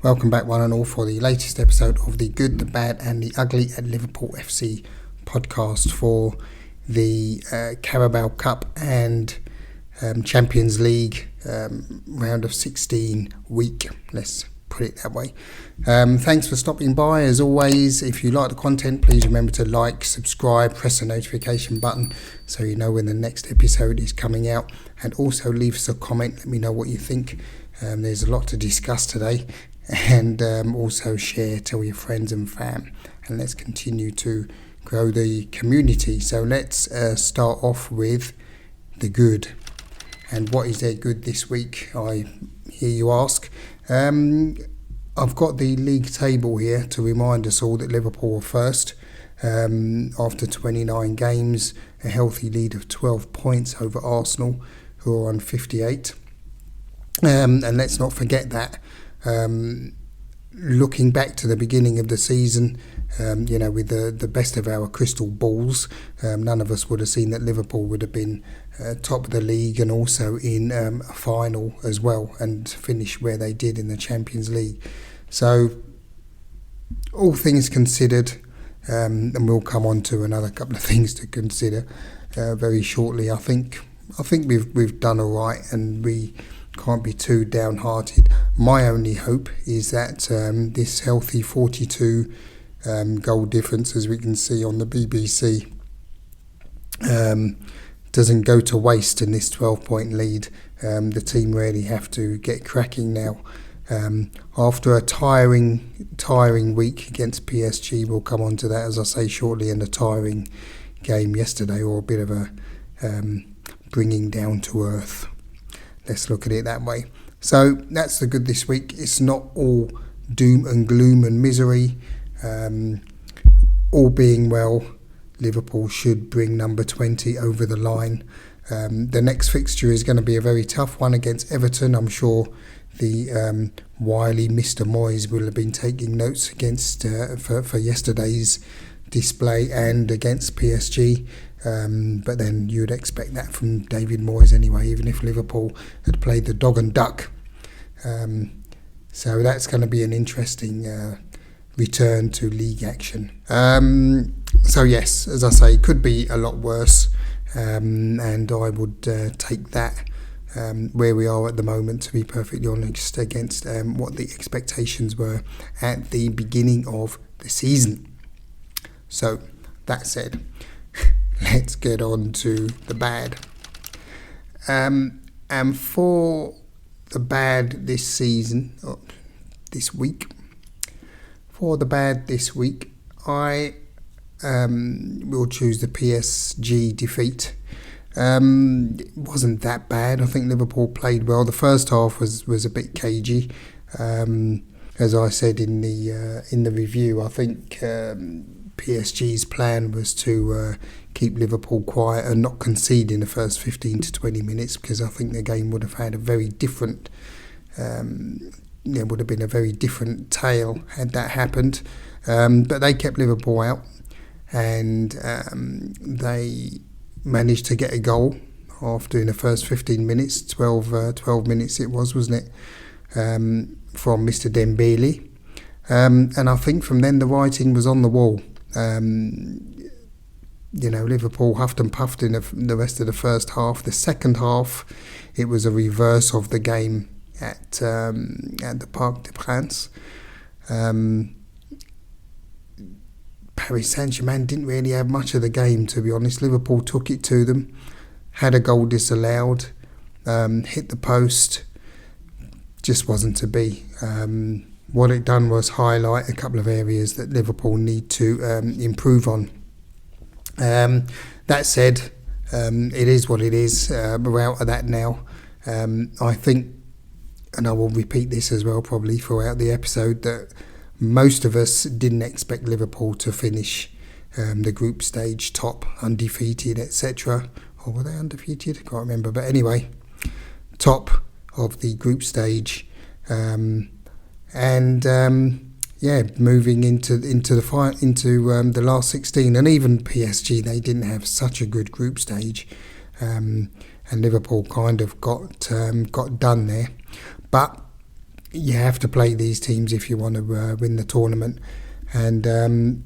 Welcome back one and all for the latest episode of the Good, the Bad and the Ugly at Liverpool FC podcast for the Carabao Cup and Champions League round of 16 week, let's put it that way. Thanks for stopping by. As always, if you like the content, please remember to like, subscribe, press the notification button so you know when the next episode is coming out, and also leave us a comment. Let me know what you think. There's a lot to discuss today, and also share, tell your friends and fam, and let's continue to grow the community. So let's start off with the good. And what is their good this week, I hear you ask? I've got the league table here to remind us all that Liverpool are first after 29 games, a healthy lead of 12 points over Arsenal, who are on 58. And let's not forget that. Looking back to the beginning of the season, with the best of our crystal balls, none of us would have seen that Liverpool would have been top of the league and also in a final as well, and finish where they did in the Champions League. So, all things considered, and we'll come on to another couple of things to consider very shortly. I think we've done all right, and we can't be too downhearted. My only hope is that this healthy 42 goal difference, as we can see on the BBC, doesn't go to waste in this 12-point lead. The team really have to get cracking now. After a tiring week against PSG, we'll come on to that, as I say, shortly, in the tiring game yesterday, or a bit of a bringing down to earth. Let's look at it that way. So that's the good this week. It's not all doom and gloom and misery. All being well, Liverpool should bring number 20 over the line. The next fixture is going to be a very tough one against Everton. I'm sure the wily Mr. Moyes will have been taking notes against for yesterday's display and against PSG. But then you'd expect that from David Moyes anyway, even if Liverpool had played the dog and duck. So that's going to be an interesting return to league action. So yes, as I say, could be a lot worse, and I would take that where we are at the moment, to be perfectly honest, against what the expectations were at the beginning of the season. So that said, let's get on to the bad. And for the bad this season, or this week, I will choose the PSG defeat. It wasn't that bad. I think Liverpool played well. The first half was a bit cagey. As I said in the review, I think PSG's plan was to keep Liverpool quiet and not concede in the first 15 to 20 minutes, because I think the game would have had a very different would have been a very different tale had that happened. But they kept Liverpool out, and they managed to get a goal after, in the first 15 minutes, 12 minutes it was, wasn't it, from Mr. Dembele. And I think from then the writing was on the wall. Liverpool huffed and puffed in the rest of the first half. The second half, it was a reverse of the game at the Parc des Princes. Paris Saint-Germain didn't really have much of the game, to be honest. Liverpool took it to them, had a goal disallowed, hit the post, just wasn't to be. What it done was highlight a couple of areas that Liverpool need to improve on. That said, it is what it is. We're out of that now. I think, and I will repeat this as well probably throughout the episode, that most of us didn't expect Liverpool to finish the group stage top, undefeated, etc. Or were they undefeated? I can't remember. But anyway, top of the group stage. Moving into the last 16, and even PSG, they didn't have such a good group stage, and Liverpool kind of got done there. But you have to play these teams if you want to win the tournament, and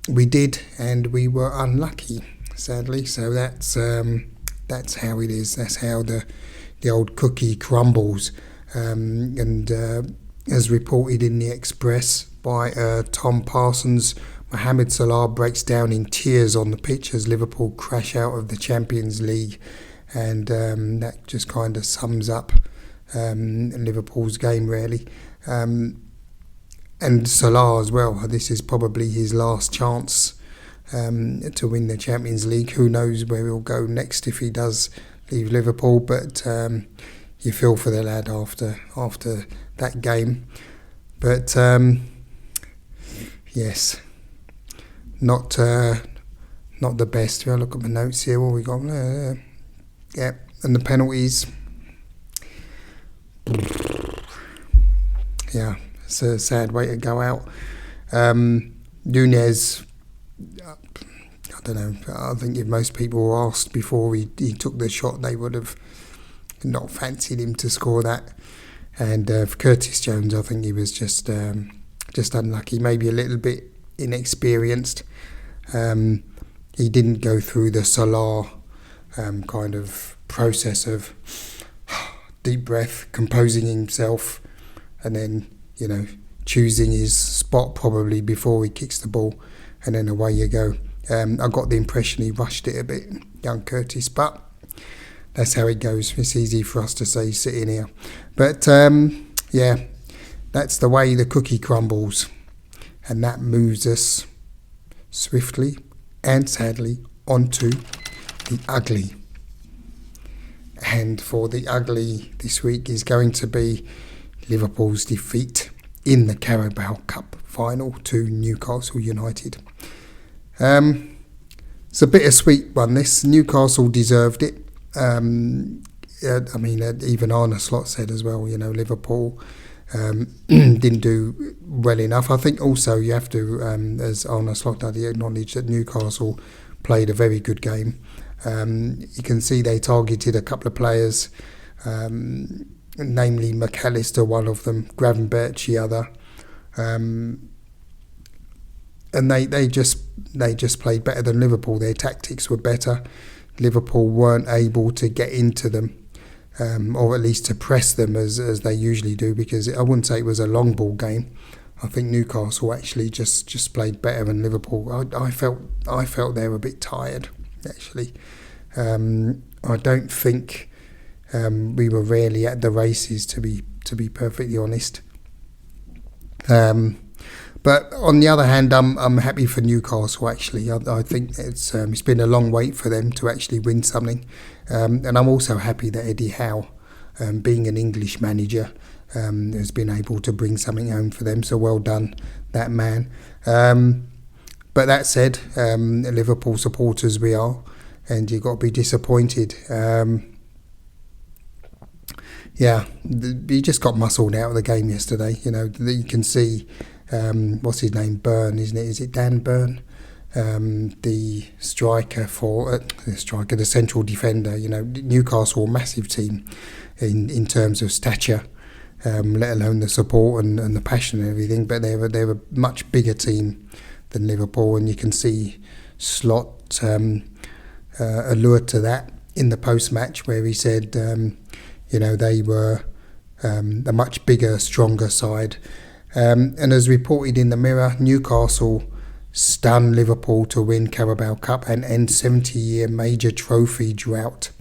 we did, and we were unlucky, sadly. So that's how it is. That's how the old cookie crumbles. And as reported in the Express by Tom Parsons, Mohamed Salah breaks down in tears on the pitch as Liverpool crash out of the Champions League, and that just kind of sums up Liverpool's game, really. And Salah as well. This is probably his last chance to win the Champions League. Who knows where he'll go next if he does leave Liverpool, but you feel for the lad after that game. But yes, not the best. If I look at my notes here, what we got? Yeah, and the penalties. Yeah, it's a sad way to go out. Nunez, I don't know. I think if most people were asked before he took the shot, they would have not fancied him to score that. And for Curtis Jones, I think he was just unlucky, maybe a little bit inexperienced. He didn't go through the Salah kind of process of deep breath, composing himself, and then, choosing his spot probably before he kicks the ball, and then away you go. I got the impression he rushed it a bit, young Curtis, but that's how it goes. It's easy for us to say sitting here. But yeah, that's the way the cookie crumbles, and that moves us swiftly and sadly onto the ugly. And for the ugly this week is going to be Liverpool's defeat in the Carabao Cup final to Newcastle United. It's a bittersweet one, this. Newcastle deserved it. Even Arne Slot said as well, Liverpool didn't do well enough. I think also you have to, as Arne Slot did, acknowledge that Newcastle played a very good game. You can see they targeted a couple of players, namely McAllister, one of them, Gravenberch, the other, and they just played better than Liverpool. Their tactics were better. Liverpool weren't able to get into them, or at least to press them as they usually do, because I wouldn't say it was a long ball game. I think Newcastle actually just played better than Liverpool. I felt they were a bit tired, actually. I don't think we were really at the races, to be perfectly honest. But on the other hand, I'm happy for Newcastle. Actually, I think it's been a long wait for them to actually win something, and I'm also happy that Eddie Howe, being an English manager, has been able to bring something home for them. So well done, that man. But that said, Liverpool supporters we are, and you've got to be disappointed. You just got muscled out of the game yesterday. You can see. What's his name? Byrne, isn't it? Is it Dan Byrne? The striker the central defender. Newcastle, a massive team in terms of stature, let alone the support and the passion and everything. But they're a much bigger team than Liverpool, and you can see Slot allured to that in the post-match, where he said, they were a much bigger, stronger side. And as reported in the Mirror, Newcastle stunned Liverpool to win Carabao Cup and end 70-year major trophy drought,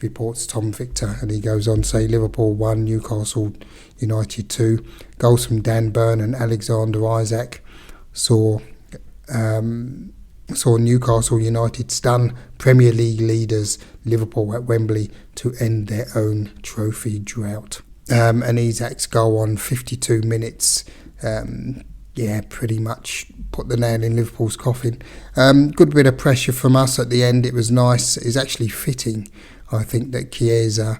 reports Tom Victor. And he goes on to say Liverpool 1, Newcastle United 2. Goals from Dan Byrne and Alexander Isak saw Newcastle United stun Premier League leaders Liverpool at Wembley to end their own trophy drought. And Isak's goal on 52 minutes, pretty much put the nail in Liverpool's coffin. Good bit of pressure from us at the end. It was nice. It's actually fitting, I think, that Chiesa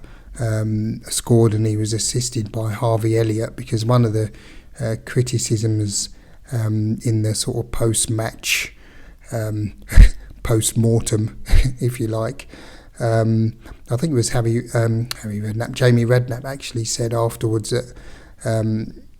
scored and he was assisted by Harvey Elliott, because one of the criticisms in the sort of post-match, post-mortem, if you like, I think it was Jamie Redknapp actually said afterwards that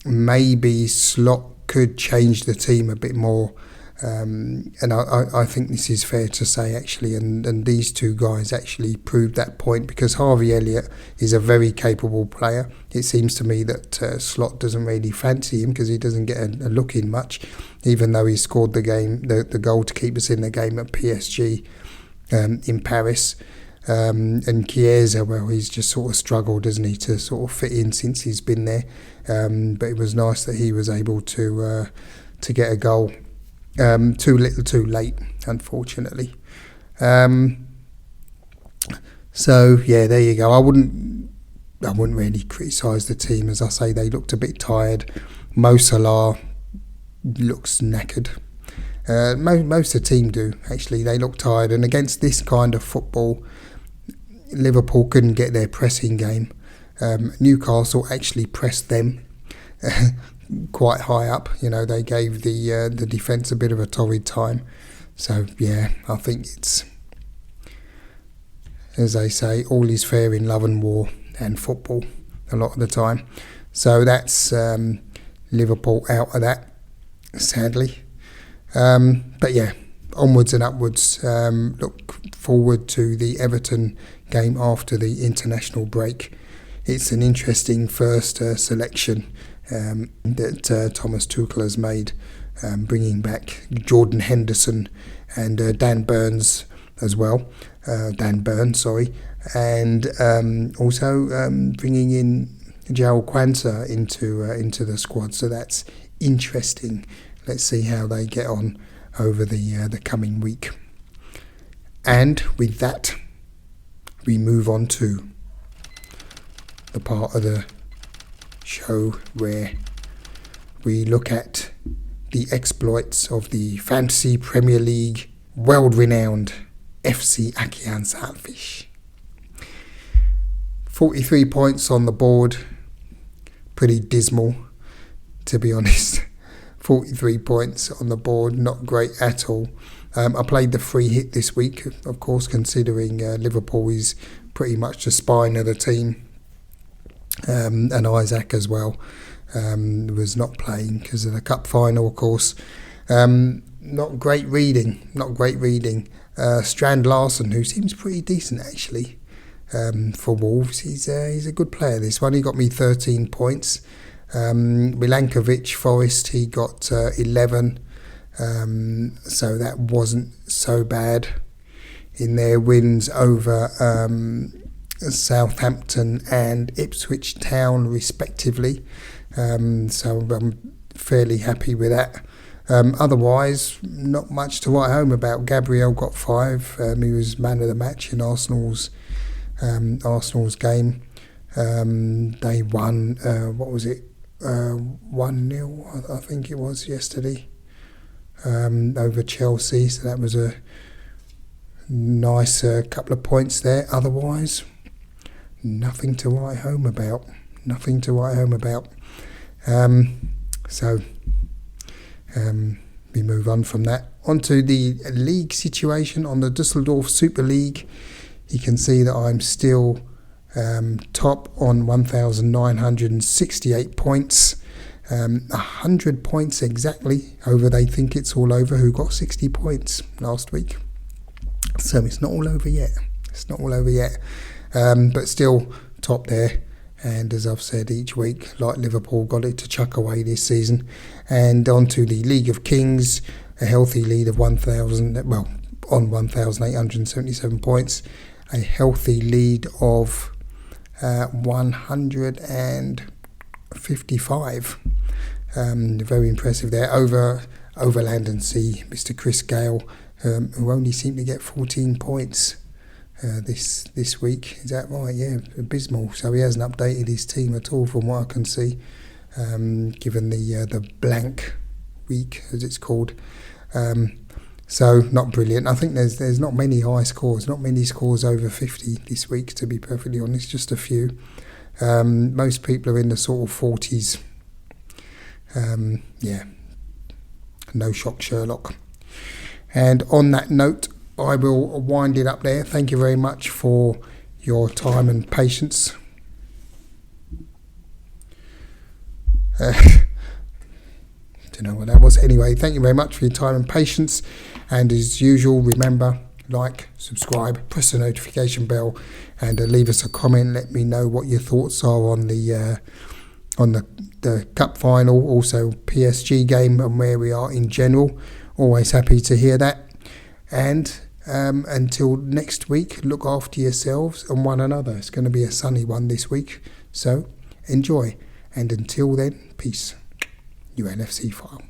Maybe Slot could change the team a bit more. And I think this is fair to say, actually, and these two guys actually proved that point, because Harvey Elliott is a very capable player. It seems to me that Slot doesn't really fancy him because he doesn't get a look in much, even though he scored the goal to keep us in the game at PSG in Paris. And Chiesa, well, he's just sort of struggled, doesn't he, to sort of fit in since he's been there. But it was nice that he was able to get a goal. Too little, too late, unfortunately. So yeah, there you go. I wouldn't really criticise the team. As I say, they looked a bit tired. Mo Salah looks knackered. Most of the team do, actually. They look tired, and against this kind of football, Liverpool couldn't get their pressing game. Newcastle actually pressed them quite high up. They gave the defence a bit of a torrid time. So yeah, I think it's, as they say, all is fair in love and war and football a lot of the time. So that's Liverpool out of that, sadly. But yeah, onwards and upwards. Look forward to the Everton game after the international break. It's an interesting first selection that Thomas Tuchel has made, bringing back Jordan Henderson and Dan Burns as well. Dan Burns, sorry. And also bringing in João Quansah into the squad. So that's interesting. Let's see how they get on over the coming week. And with that, we move on to the part of the show where we look at the exploits of the Fantasy Premier League world-renowned FC Akihan Saltfish. 43 points on the board. Pretty dismal, to be honest. 43 points on the board, not great at all. I played the free hit this week, of course, considering Liverpool is pretty much the spine of the team. And Isaac as well was not playing because of the cup final, of course. Not great reading. Strand Larsen, who seems pretty decent actually for Wolves. He's a good player. This one, he got me 13 points. Milankovic, Forest, he got 11. So that wasn't so bad in their wins over Southampton and Ipswich Town respectively. So I'm fairly happy with that. Otherwise, not much to write home about. Gabriel got 5. He was man of the match in Arsenal's game. They won, 1-0, I think it was yesterday, over Chelsea. So that was a nice couple of points there. Otherwise, nothing to write home about. So we move on from that. Onto the league situation on the Düsseldorf Super League. You can see that I'm still top on 1,968 points. 100 points exactly over They Think It's All Over, who got 60 points last week. So it's not all over yet. But still top there. And as I've said each week, like Liverpool, got it to chuck away this season. And on to the League of Kings, a healthy lead of 1,877 points. A healthy lead of 155. Very impressive there. Over Land and Sea, Mr. Chris Gale, who only seemed to get 14 points this week. Is that right? Yeah, abysmal. So he hasn't updated his team at all from what I can see, given the blank week, as it's called. So not brilliant. I think there's not many high scores, not many scores over 50 this week, to be perfectly honest, just a few. Most people are in the sort of 40s. No shock, Sherlock. And on that note, I will wind it up there. Thank you very much for your time and patience. Don't know what that was. Anyway, thank you very much for your time and patience. And as usual, remember, like, subscribe, press the notification bell, and leave us a comment. Let me know what your thoughts are on the cup final, also PSG game, and where we are in general. Always happy to hear that. And until next week, look after yourselves and one another. It's going to be a sunny one this week, so enjoy. And until then, peace. UNFC file.